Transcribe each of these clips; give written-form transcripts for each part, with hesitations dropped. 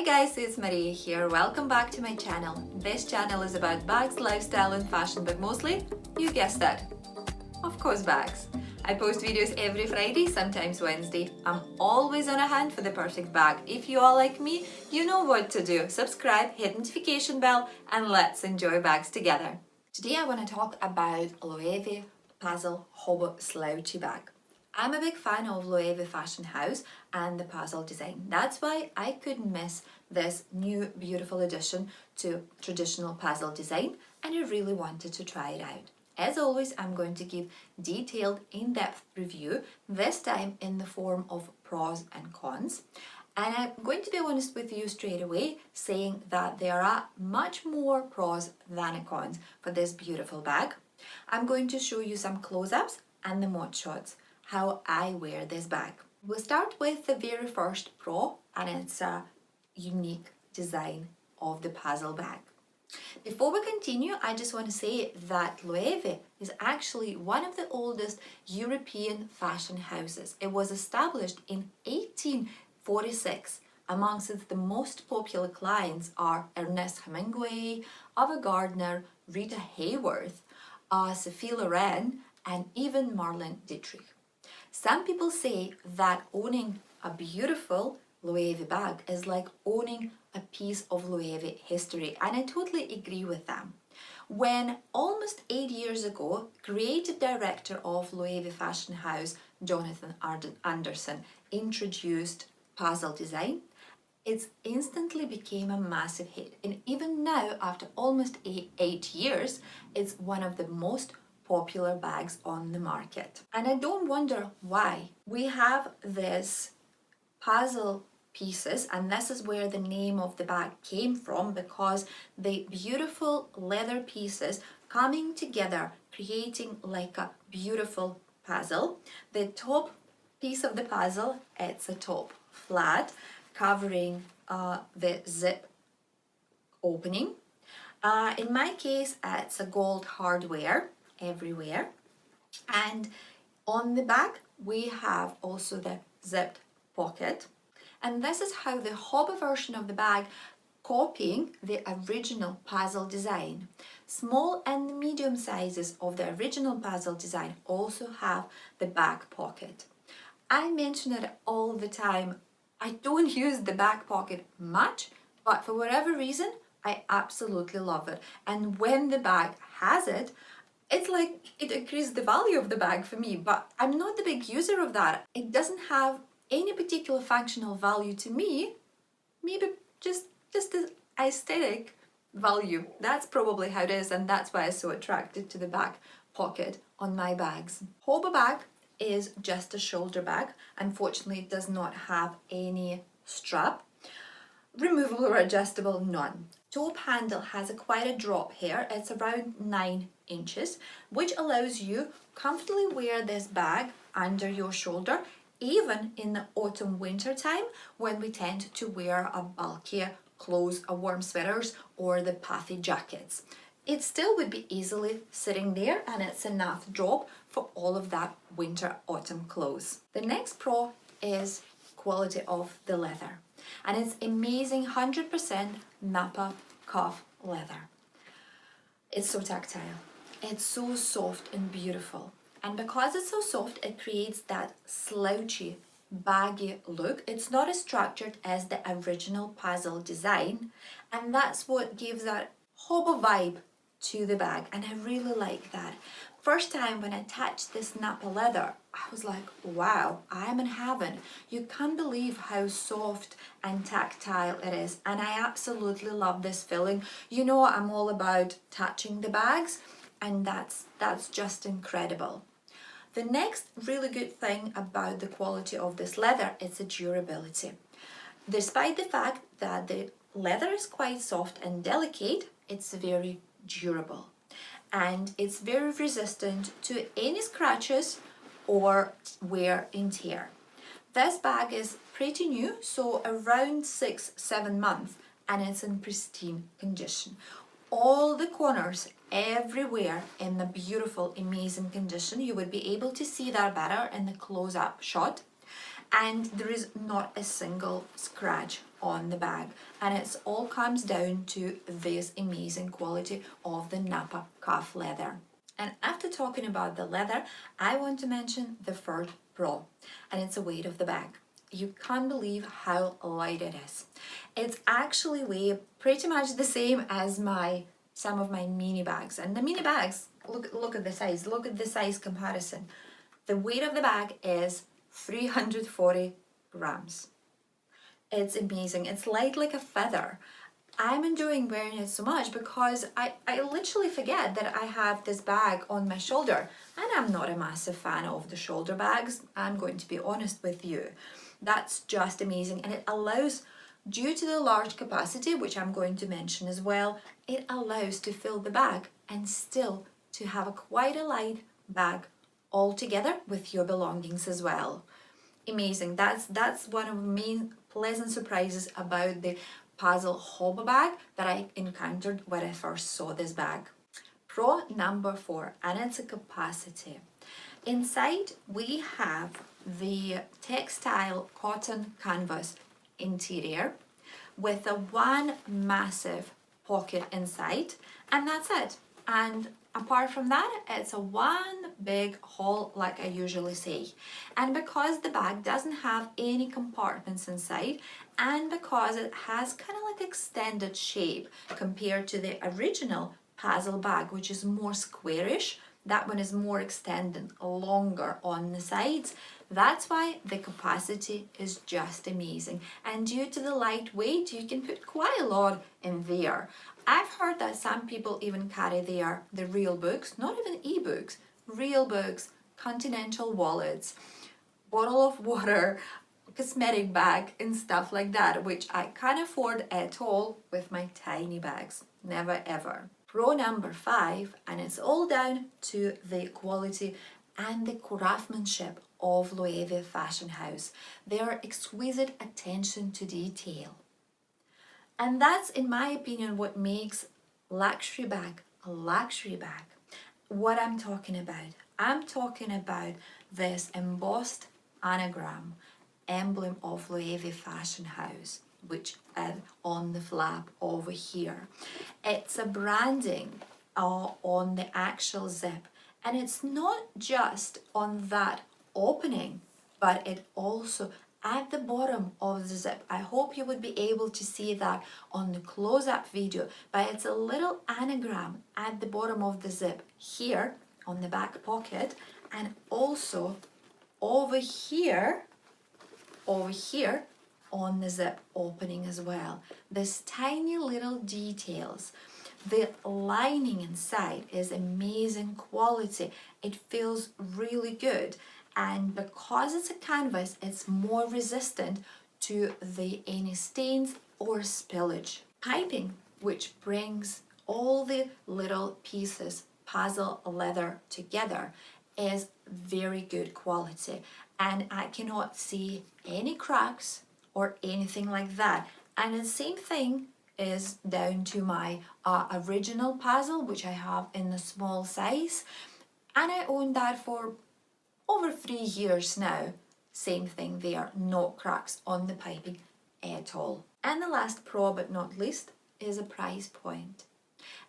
Hi guys, it's Maria here. Welcome back to my channel. This channel is about bags, lifestyle and fashion, but mostly, you guessed it, of course bags. I post videos every Friday, sometimes Wednesday. I'm always on a hunt for the perfect bag. If you all like me, you know what to do. Subscribe, hit notification bell, and let's enjoy bags together. Today I want to talk about LOEWE Puzzle Hobo Slouchy Bag. I'm a big fan of LOEWE Fashion House and the puzzle design. That's why I couldn't miss this new beautiful addition to traditional puzzle design, and I really wanted to try it out. As always, I'm going to give detailed, in-depth review, this time in the form of pros and cons. And I'm going to be honest with you straight away, saying that there are much more pros than cons for this beautiful bag. I'm going to show you some close-ups and the mod shots, how I wear this bag. We'll start with the very first pro, and it's a unique design of the puzzle bag. Before we continue, I just want to say that LOEWE is actually one of the oldest European fashion houses. It was established in 1846. Amongst the most popular clients are Ernest Hemingway, Ava Gardner, Rita Hayworth, Sophie Loren, and even Marlene Dietrich. Some people say that owning a beautiful LOEWE bag is like owning a piece of LOEWE history, and I totally agree with them. When almost 8 years ago, creative director of LOEWE Fashion House, Jonathan Anderson, introduced puzzle design, it instantly became a massive hit. And even now, after almost 8 years, it's one of the most popular bags on the market. And I don't wonder why. We have this puzzle pieces, and this is where the name of the bag came from, because the beautiful leather pieces coming together, creating like a beautiful puzzle. The top piece of the puzzle, it's a top flat covering the zip opening. In my case, it's a gold hardware everywhere, and on the back we have also the zipped pocket. And this is how the hobby version of the bag, copying the original puzzle design. Small and medium sizes of the original puzzle design also have the back pocket. I mention it all the time. I don't use the back pocket much, but for whatever reason, I absolutely love it. And when the bag has it, it's like it increases the value of the bag for me, but I'm not the big user of that. It doesn't have any particular functional value to me, maybe just the aesthetic value. That's probably how it is, and that's why I'm so attracted to the back pocket on my bags. Hobo bag is just a shoulder bag. Unfortunately, it does not have any strap. Removable or adjustable, none. Top handle has quite a drop here. It's around 9 inches, which allows you comfortably wear this bag under your shoulder, even in the autumn winter time when we tend to wear a bulkier clothes, a warm sweaters or the puffy jackets. It still would be easily sitting there, and it's enough drop for all of that winter autumn clothes. The next pro is quality of the leather, and it's amazing 100% Napa cuff leather. It's so tactile, it's so soft and beautiful. And because it's so soft, it creates that slouchy, baggy look. It's not as structured as the original puzzle design, and that's what gives that hobo vibe to the bag, and I really like that. First time when I touched this Napa leather, I was like, wow, I'm in heaven. You can't believe how soft and tactile it is, and I absolutely love this feeling. You know, I'm all about touching the bags, and that's just incredible. The next really good thing about the quality of this leather is the durability. Despite the fact that the leather is quite soft and delicate, it's very durable, and it's very resistant to any scratches or wear and tear. This bag is pretty new, so around 6-7 months, and it's in pristine condition. All the corners, everywhere in the beautiful, amazing condition. You would be able to see that better in the close-up shot. And there is not a single scratch on the bag, and it all comes down to this amazing quality of the Napa calf leather. And after talking about the leather, I want to mention the third pro, and it's the weight of the bag. You can't believe how light it is. It's actually weigh pretty much the same as some of my mini bags. And the mini bags, look at the size, look at the size comparison. The weight of the bag is 340 grams. It's amazing. It's light like a feather. I'm enjoying wearing it so much because I literally forget that I have this bag on my shoulder, and I'm not a massive fan of the shoulder bags. I'm going to be honest with you. That's just amazing, and it allows, due to the large capacity, which I'm going to mention as well, it allows to fill the bag and still to have quite a light bag all together with your belongings as well. Amazing. That's one of the main pleasant surprises about the Puzzle Hobo Bag that I encountered when I first saw this bag. Pro number 4, and it's a capacity. Inside we have the textile cotton canvas interior with one massive pocket inside, and that's it. And apart from that, it's a one big haul, like I usually say. And because the bag doesn't have any compartments inside, and because it has kind of like extended shape compared to the original puzzle bag, which is more squarish, that one is more extended, longer on the sides. That's why the capacity is just amazing. And due to the lightweight, you can put quite a lot in there. I've heard that some people even carry the real books, not even ebooks, real books, continental wallets, bottle of water, cosmetic bag and stuff like that, which I can't afford at all with my tiny bags. Never ever. Pro number 5, and it's all down to the quality and the craftsmanship of LOEWE Fashion House. Their exquisite attention to detail. And that's, in my opinion, what makes luxury bag a luxury bag. What I'm talking about this embossed anagram, emblem of LOEWE Fashion House, which is on the flap over here. It's a branding on the actual zip, and it's not just on that opening, but it also at the bottom of the zip. I hope you would be able to see that on the close-up video, but it's a little anagram at the bottom of the zip here on the back pocket, and also over here on the zip opening as well. This tiny little details. The lining inside is amazing quality. It feels really good, and because it's a canvas, it's more resistant to any stains or spillage. Piping, which brings all the little pieces puzzle leather together, is very good quality, and I cannot see any cracks or anything like that. And the same thing is down to my original puzzle, which I have in the small size, and I own that for over 3 years now. Same thing there, no cracks on the piping at all. And the last pro but not least is a price point.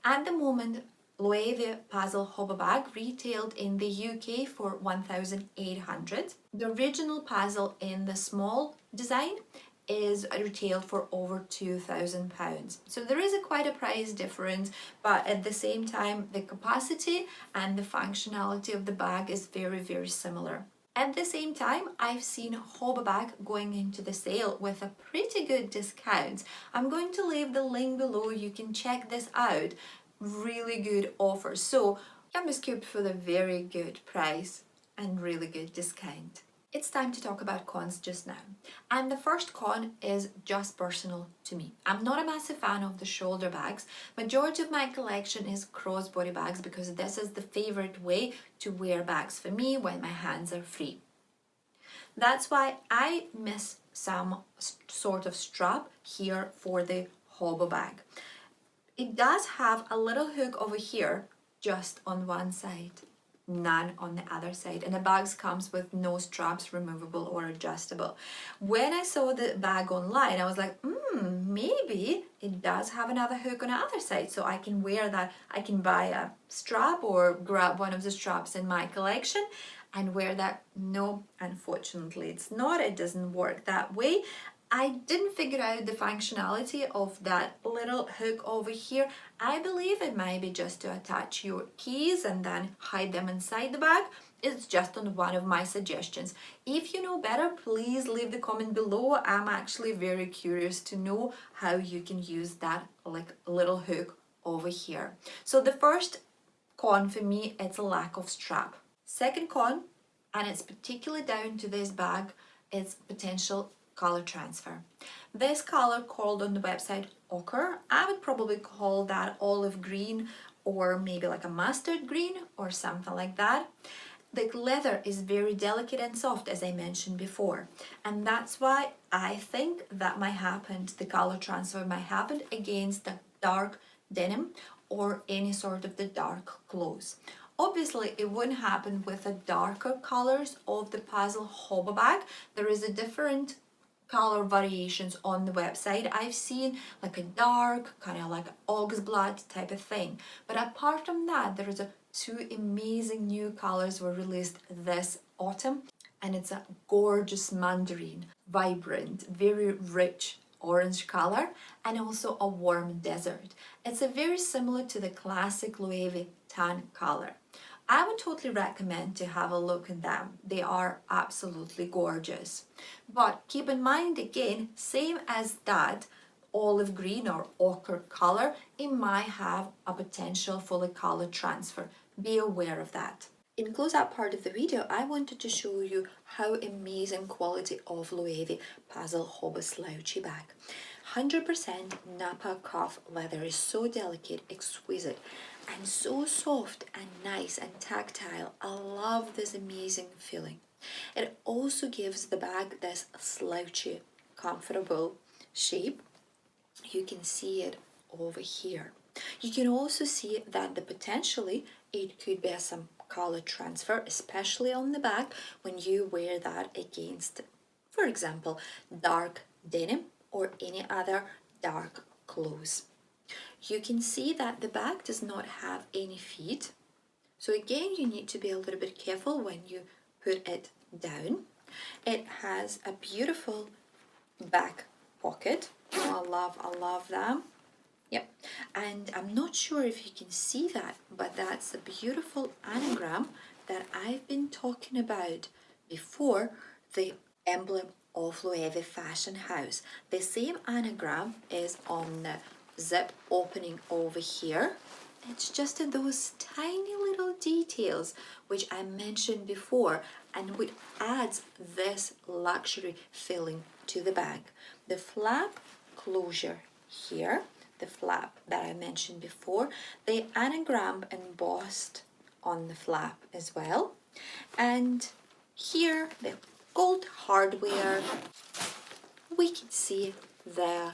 At the moment, LOEWE Puzzle Hobo Bag retailed in the UK for 1,800. The original puzzle in the small design is retailed for over £2,000. So there is quite a price difference, but at the same time, the capacity and the functionality of the bag is very, very similar. At the same time, I've seen Hobo Bag going into the sale with a pretty good discount. I'm going to leave the link below. You can check this out. Really good offer. So canvas cube for the very good price and really good discount. It's time to talk about cons just now. And the first con is just personal to me. I'm not a massive fan of the shoulder bags. Majority of my collection is crossbody bags because this is the favorite way to wear bags for me when my hands are free. That's why I miss some sort of strap here for the Hobo Bag. It does have a little hook over here just on one side. none on the other side, and the bag comes with no straps, removable or adjustable. When I saw the bag online, I was like, maybe it does have another hook on the other side, so I can wear that. I can buy a strap or grab one of the straps in my collection and wear that. No, unfortunately it's not. It doesn't work that way. I didn't figure out the functionality of that little hook over here. I believe it might be just to attach your keys and then hide them inside the bag. It's just on one of my suggestions. If you know better, please leave the comment below. I'm actually very curious to know how you can use that like little hook over here. So the first con for me, it's a lack of strap. Second con, and it's particularly down to this bag, is potential color transfer. This color called on the website ochre, I would probably call that olive green or maybe like a mustard green or something like that. The leather is very delicate and soft, as I mentioned before, and that's why I think that might happen, the color transfer might happen against the dark denim or any sort of the dark clothes. Obviously, it wouldn't happen with the darker colors of the Puzzle Hobo Bag. There is a different color variations on the website. I've seen like a dark, kind of like ox blood type of thing. But apart from that, there is two amazing new colors were released this autumn, and it's a gorgeous mandarin, vibrant, very rich orange color, and also a warm desert. It's a very similar to the classic LOEWE tan color. I would totally recommend to have a look at them. They are absolutely gorgeous. But keep in mind again, same as that olive green or ochre color, it might have a potential for the color transfer. Be aware of that. In close-up part of the video, I wanted to show you how amazing quality of LOEWE Puzzle Hobo Slouchy Bag. 100% Napa cuff leather is so delicate, exquisite, and so soft and nice and tactile. I love this amazing feeling. It also gives the bag this slouchy, comfortable shape. You can see it over here. You can also see that potentially it could be some color transfer, especially on the back when you wear that against, for example, dark denim or any other dark clothes. You can see that the bag does not have any feet. So again, you need to be a little bit careful when you put it down. It has a beautiful back pocket. Oh, I love them. Yep, and I'm not sure if you can see that, but that's a beautiful anagram that I've been talking about before, the emblem of LOEWE Fashion House. The same anagram is on the zip opening over here. It's just those tiny little details which I mentioned before and which adds this luxury feeling to the bag. The flap closure here, the flap that I mentioned before, the anagram embossed on the flap as well. And here, the gold hardware, we can see the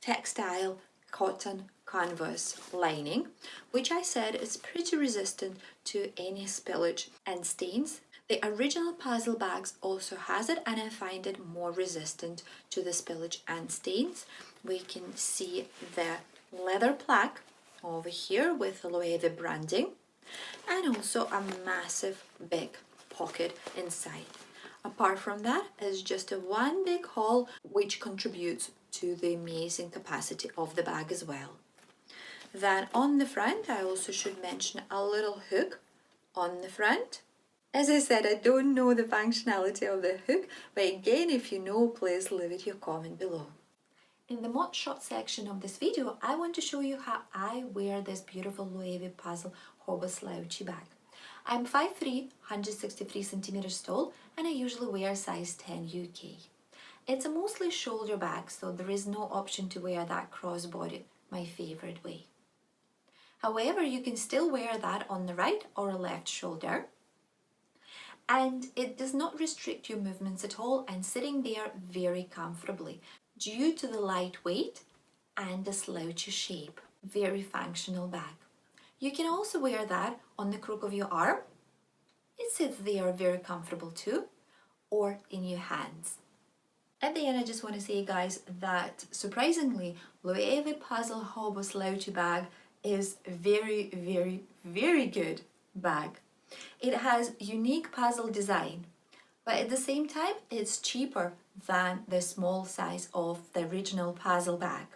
textile cotton canvas lining, which I said is pretty resistant to any spillage and stains. The original puzzle bags also has it, and I find it more resistant to the spillage and stains. We can see the leather plaque over here with the LOEWE branding, and also a massive big pocket inside. Apart from that, it's just one big hole which contributes to the amazing capacity of the bag as well. Then on the front, I also should mention a little hook on the front. As I said, I don't know the functionality of the hook, but again, if you know, please leave it your comment below. In the mod shot section of this video, I want to show you how I wear this beautiful LOEWE Puzzle Hobo Slouchy Bag. I'm 5'3", 163 centimeters tall, and I usually wear size 10 UK. It's a mostly shoulder bag, so there is no option to wear that crossbody, my favorite way. However, you can still wear that on the right or left shoulder. And it does not restrict your movements at all, and sitting there very comfortably due to the light weight and the slouchy shape. Very functional bag. You can also wear that on the crook of your arm It sits there very comfortable too, or in your hands. At the end, I just want to say, guys, that surprisingly, LOEWE Puzzle Hobo Slouchy Bag is very, very, very good bag. It has unique puzzle design, but at the same time, it's cheaper than the small size of the original puzzle bag.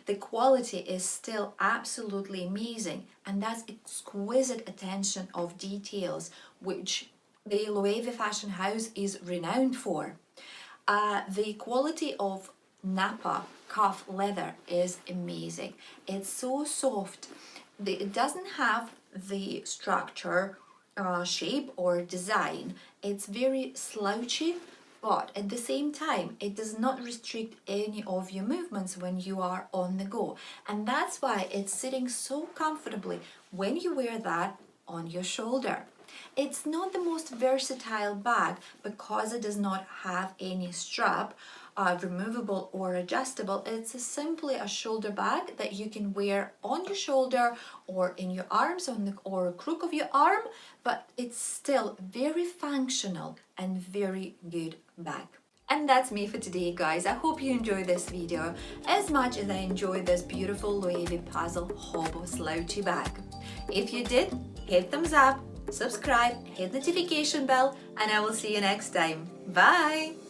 The quality is still absolutely amazing, and that's exquisite attention of details, which the LOEWE fashion house is renowned for. The quality of Napa cuff leather is amazing. It's so soft. It doesn't have the structure, shape or design. It's very slouchy, but at the same time, it does not restrict any of your movements when you are on the go. And that's why it's sitting so comfortably when you wear that on your shoulder. It's not the most versatile bag because it does not have any strap, removable or adjustable. It's simply a shoulder bag that you can wear on your shoulder or in your arms or a crook of your arm, but it's still very functional and very good bag. And that's me for today, guys. I hope you enjoyed this video as much as I enjoyed this beautiful LOEWE Puzzle Hobo Slouchy bag. If you did, hit thumbs up, subscribe, hit notification bell, and I will see you next time. Bye!